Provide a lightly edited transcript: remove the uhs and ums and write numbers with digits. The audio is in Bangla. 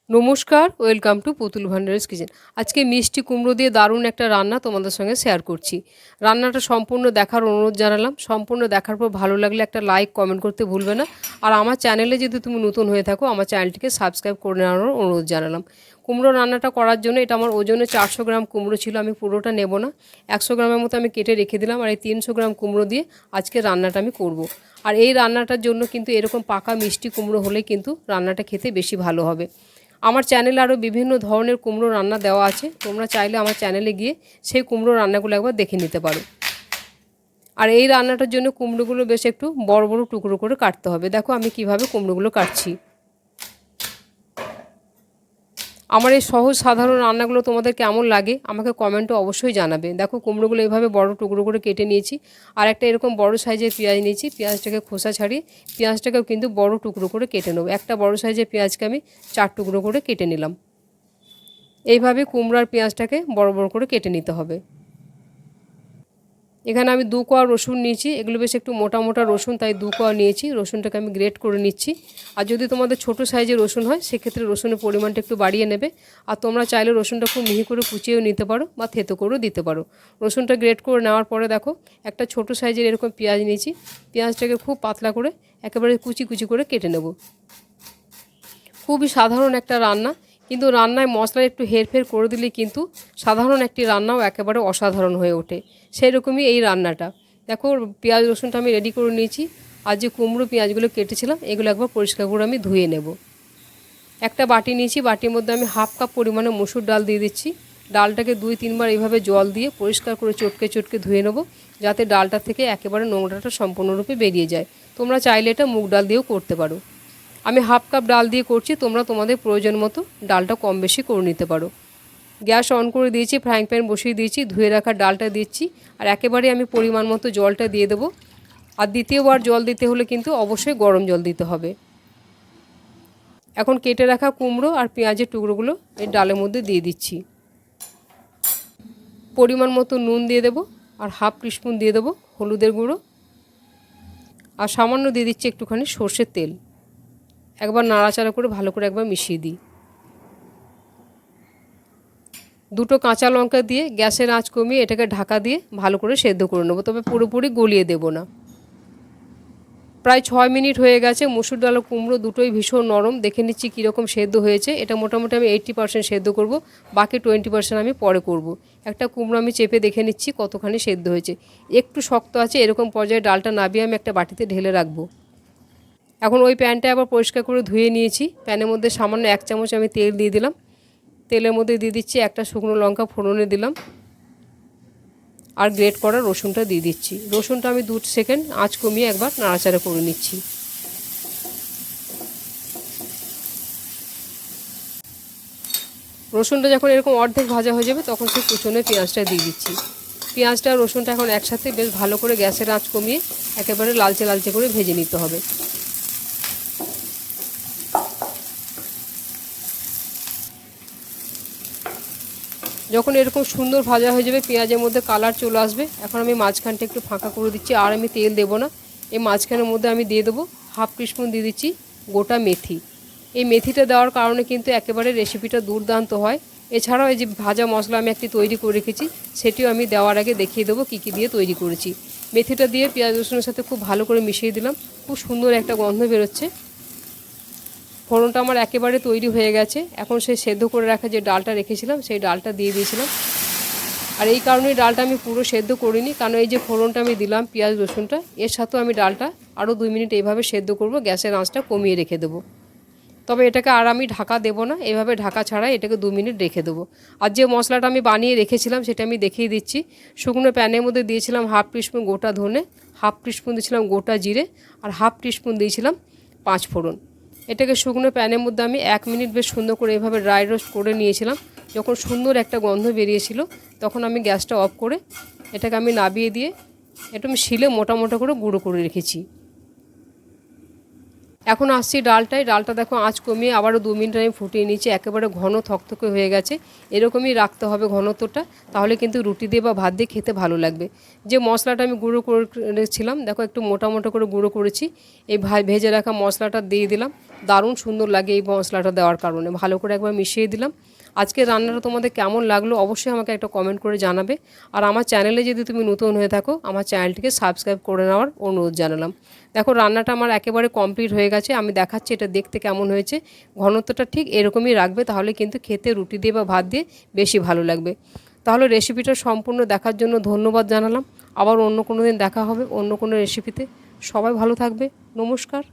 নমস্কার, ওয়েলকাম টু পুতুল ভান্ডারিস কিচেন। আজকে মিষ্টি কুমড়ো দিয়ে দারুণ একটা রান্না তোমাদের সঙ্গে শেয়ার করছি। রান্নাটা সম্পূর্ণ দেখার অনুরোধ জানালাম। সম্পূর্ণ দেখার পর ভালো লাগলে একটা লাইক কমেন্ট করতে ভুলবে না। আর আমার চ্যানেলে যদি তুমি নতুন হয়ে থাকো, আমার চ্যানেলটিকে সাবস্ক্রাইব করে নেওয়ার অনুরোধ জানালাম। কুমড়ো রান্নাটা করার জন্য এটা আমার ওজনে 400 গ্রাম কুমড়ো ছিল। আমি পুরোটা নেব না, 100 গ্রামের মতো আমি কেটে রেখে দিলাম। আর এই 300 গ্রাম কুমড়ো দিয়ে আজকে রান্নাটা আমি করব। আর এই রান্নাটার জন্য কিন্তু এরকম পাকা মিষ্টি কুমড়ো হলে কিন্তু রান্নাটা খেতে বেশি ভালো হবে। আমার চ্যানেলে আরও বিভিন্ন ধরনের কুমড়ো রান্না দেওয়া আছে, তোমরা চাইলে আমার চ্যানেলে গিয়ে সেই কুমড়ো রান্নাগুলো একবার দেখে নিতে পারো। আর এই রান্নাটার জন্য কুমড়োগুলো বেশ একটু বড় বড় টুকরো করে কাটতে হবে। দেখো আমি কিভাবে কুমড়োগুলো কাটছি। আমার এই সহজ সাধারণ রান্নাগুলো তোমাদের কেমন লাগে আমাকে কমেন্টে অবশ্যই জানাবে। দেখো কুমড়োগুলো এইভাবে বড় টুকরো করে কেটে নিয়েছি। আর একটা এরকম বড় সাইজের পেঁয়াজ নিয়েছি, পেঁয়াজটাকে খোসা ছাড়িয়ে পেঁয়াজটাকেও কিন্তু বড় টুকরো করে কেটে নেবো। একটা বড় সাইজের পেঁয়াজকে আমি 4 টুকরো করে কেটে নিলাম। এইভাবে কুমড়ার পেঁয়াজটাকে বড় বড় করে কেটে নিতে হবে। এখানে আমি 2 কোয়া রসুন নিয়েছি, এগুলো বেশ একটু মোটা মোটা রসুন, তাই 2 কোয়া নিয়েছি। রসুনটাকে আমি গ্রেট করে নিচ্ছি। আর যদি তোমাদের ছোট সাইজের রসুন হয় সেক্ষেত্রে রসুনের পরিমাণটা একটু বাড়িয়ে নেবে। আর তোমরা চাইলে রসুনটা খুব মিহি করে কুচিয়েও নিতে পারো বা থেতো করেও দিতে পারো। রসুনটা গ্রেট করে নেওয়ার পরে দেখো একটা ছোট সাইজের এরকম পেঁয়াজ নিয়েছি। পেঁয়াজটাকে খুব পাতলা করে একেবারে কুচি কুচি করে কেটে নেব। খুবই সাধারণ একটা রান্না, কিন্তু রান্নায় মশলার একটু হেরফের করে দিলে কিন্তু সাধারণ একটি রান্নাও একেবারে অসাধারণ হয়ে ওঠে। সেই রকমই এই রান্নাটা। দেখো পেঁয়াজ রসুনটা আমি রেডি করে নিয়েছি। আর যে কুমড়ো পেঁয়াজগুলো কেটেছিলাম এগুলো একবার পরিষ্কার করে আমি ধুয়ে নেব। একটা বাটি নিয়েছি, বাটির মধ্যে আমি 1/2 কাপ পরিমাণে মসুর ডাল দিয়ে দিচ্ছি। ডালটাকে 2-3 বার এইভাবে জল দিয়ে পরিষ্কার করে চটকে চটকে ধুয়ে নেব, যাতে ডালটা থেকে একেবারে নোংরাটা সম্পূর্ণরূপে বেরিয়ে যায়। তোমরা চাইলে এটা মুগ ডাল দিয়েও করতে পারো। আমি 1/2 কাপ ডাল দিয়ে করছি, তোমরা তোমাদের প্রয়োজন মতো ডালটা কম বেশি করে নিতে পারো। গ্যাস অন করে দিয়েছি, ফ্রাইং প্যান বসিয়ে দিয়েছি, ধুয়ে রাখা ডালটা দিচ্ছি। আর একেবারে আমি পরিমাণ মতো জলটা দিয়ে দেবো। আর দ্বিতীয়বার জল দিতে হলে কিন্তু অবশ্যই গরম জল দিতে হবে। এখন কেটে রাখা কুমড়ো আর পেঁয়াজের টুকরোগুলো এই ডালের মধ্যে দিয়ে দিচ্ছি। পরিমাণ মতো নুন দিয়ে দেবো, আর 1/2 টিস্পুন দিয়ে দেবো হলুদের গুঁড়ো, আর সামান্য দিয়ে দিচ্ছি একটুখানি সর্ষের তেল। একবার নাড়াচাড়া করে ভালো করে একবার মিশিয়ে দিই। 2টো কাঁচা লঙ্কা দিয়ে গ্যাসের আঁচ কমিয়ে এটাকে ঢাকা দিয়ে ভালো করে সেদ্ধ করে নেবো, তবে পুরোপুরি গলিয়ে দেব না। প্রায় 6 মিনিট হয়ে গেছে। মসুর ডাল ও কুমড়ো দুটোই ভীষণ নরম। দেখে নিচ্ছি কীরকম সেদ্ধ হয়েছে। এটা মোটামুটি আমি 80% সেদ্ধ করব, বাকি 20% আমি পরে করব। একটা কুমড়ো আমি চেপে দেখে নিচ্ছি কতখানি সেদ্ধ হয়েছে। একটু শক্ত আছে, এরকম পর্যায়ে ডালটা নাবিয়ে আমি একটা বাটিতে ঢেলে রাখবো। এখন ওই প্যানটা আবার পরিষ্কার করে ধুয়ে নিয়েছি। প্যানের মধ্যে সামান্য 1 চামচ আমি তেল দিয়ে দিলাম। তেলের মধ্যে দিয়ে দিচ্ছি একটা শুকনো লঙ্কা ফোড়নে দিলাম, আর গ্রেট করা রসুনটা দিয়ে দিচ্ছি। রসুনটা আমি 2 সেকেন্ড আঁচ কমিয়ে একবার নাড়াচাড়া করে নিচ্ছি। রসুনটা যখন এরকম অর্ধেক ভাজা হয়ে যাবে তখন সেই কুচনে পেঁয়াজটা দিয়ে দিচ্ছি। পেঁয়াজটা রসুনটা এখন একসাথে বেশ ভালো করে গ্যাসের আঁচ কমিয়ে একেবারে লালচে লালচে করে ভেজে নিতে হবে। যখন এরকম সুন্দর ভাজা হয়ে যাবে, পেঁয়াজের মধ্যে কালার চলে আসবে, এখন আমি মাঝখানটা একটু ফাঁকা করে দিচ্ছি। আর আমি তেল দেবো না। এই মাঝখানের মধ্যে আমি দিয়ে দেবো 1/2 টিস্পুন দিয়ে দিচ্ছি গোটা মেথি। এই মেথিটা দেওয়ার কারণে কিন্তু একেবারে রেসিপিটা দুর্দান্ত হয়। এছাড়াও এই যে ভাজা মশলা আমি একটি তৈরি করে রেখেছি, সেটিও আমি দেওয়ার আগে দেখিয়ে দেবো কী কী দিয়ে তৈরি করেছি। মেথিটা দিয়ে পেঁয়াজ রসুনের সাথে খুব ভালো করে মিশিয়ে দিলাম। খুব সুন্দর একটা গন্ধ বেরোচ্ছে। ফোড়নটা আমার একেবারে তৈরি হয়ে গেছে। এখন সেই সেদ্ধ করে রাখা যে ডালটা রেখেছিলাম সেই ডালটা দিয়ে দিয়েছিলাম। আর এই কারণেই ডালটা আমি পুরো সেদ্ধ করিনি, কারণ এই যে ফোড়নটা আমি দিলাম পেঁয়াজ রসুনটা, এর সাথেও আমি ডালটা আরও 2 মিনিট এইভাবে সেদ্ধ করব। গ্যাসের আঁচটা কমিয়ে রেখে দেবো। তবে এটাকে আর আমি ঢাকা দেবো না, এভাবে ঢাকা ছাড়াই এটাকে 2 মিনিট রেখে দেবো। আর যে মশলাটা আমি বানিয়ে রেখেছিলাম সেটা আমি দেখিয়ে দিচ্ছি। শুকনো প্যানের মধ্যে দিয়েছিলাম 1/2 টিস্পুন গোটা ধনে, 1/2 টিস্পুন দিয়েছিলাম গোটা জিরে, আর 1/2 টিস্পুন দিয়েছিলাম 5 ফোড়ন। এটাকে শুকনো প্যানের মধ্যে আমি 1 মিনিট বেশ সুন্দর করে এভাবে ড্রাই রোস্ট করে নিয়েছিলাম। যখন সুন্দর একটা গন্ধ বেরিয়েছিল তখন আমি গ্যাসটা অফ করে এটাকে আমি নাবিয়ে দিয়ে একটু আমি শিলে মোটা মোটা করে গুঁড়ো করে রেখেছি। এখন আসছি ডালটায়। ডালটা দেখো আঁচ কমিয়ে আবারও 2 মিনিট আমি ফুটিয়ে নিচ্ছি। একেবারে ঘন থকথকে হয়ে গেছে, এরকমই রাখতে হবে ঘনত্বটা, তাহলে কিন্তু রুটি দিয়ে বা ভাত দিয়ে খেতে ভালো লাগবে। যে মশলাটা আমি গুঁড়ো করে রেখেছিলাম, দেখো একটু মোটা মোটা করে গুঁড়ো করেছি, এই ভেজে রাখা মশলাটা দিয়ে দিলাম। দারুণ সুন্দর লাগে এই মশলাটা দেওয়ার কারণে। ভালো করে একবার মিশিয়ে দিলাম। আজকে রান্নাটা তোমাদের কেমন লাগলো অবশ্যই আমাকে একটা কমেন্ট করে জানাবে। আর আমার চ্যানেলে যদি তুমি নতুন হয়ে থাকো, আমার চ্যানেলটিকে সাবস্ক্রাইব করে নেওয়ার অনুরোধ জানালাম। দেখো রান্নাটা আমার একেবারে কমপ্লিট হয়ে গেছে। আমি দেখাচ্ছি এটা দেখতে কেমন হয়েছে। ঘনত্বটা ঠিক এরকমই রাখবে, তাহলে কিন্তু খেতে রুটি দিয়ে বা ভাত দিয়ে বেশি ভালো লাগবে। তাহলে রেসিপিটা সম্পূর্ণ দেখার জন্য ধন্যবাদ জানালাম। আবার অন্য কোনো দিন দেখা হবে অন্য কোনো রেসিপিতে। সবাই ভালো থাকবে। নমস্কার।